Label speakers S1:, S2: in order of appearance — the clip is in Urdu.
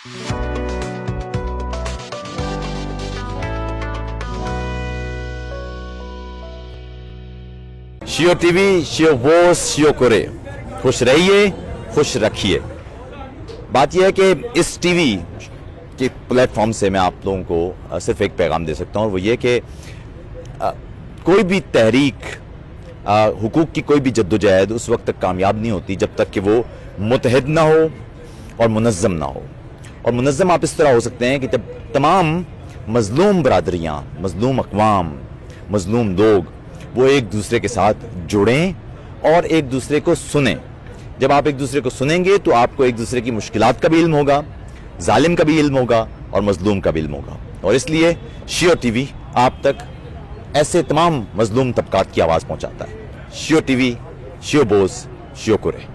S1: شیو ٹی وی، شیو بوس، شیو کرے، خوش رہیے، خوش رکھیے۔ بات یہ ہے کہ اس ٹی وی کے پلیٹ فارم سے میں آپ لوگوں کو صرف ایک پیغام دے سکتا ہوں، اور وہ یہ کہ کوئی بھی تحریک، حقوق کی کوئی بھی جدوجہد اس وقت تک کامیاب نہیں ہوتی جب تک کہ وہ متحد نہ ہو اور منظم نہ ہو۔ اور منظم آپ اس طرح ہو سکتے ہیں کہ جب تمام مظلوم برادریاں، مظلوم اقوام، مظلوم لوگ وہ ایک دوسرے کے ساتھ جڑیں اور ایک دوسرے کو سنیں۔ جب آپ ایک دوسرے کو سنیں گے تو آپ کو ایک دوسرے کی مشکلات کا بھی علم ہوگا، ظالم کا بھی علم ہوگا اور مظلوم کا بھی علم ہوگا، اور اس لیے شیو ٹی وی آپ تک ایسے تمام مظلوم طبقات کی آواز پہنچاتا ہے۔ شیو ٹی وی، شیو بوس، شیو کرے۔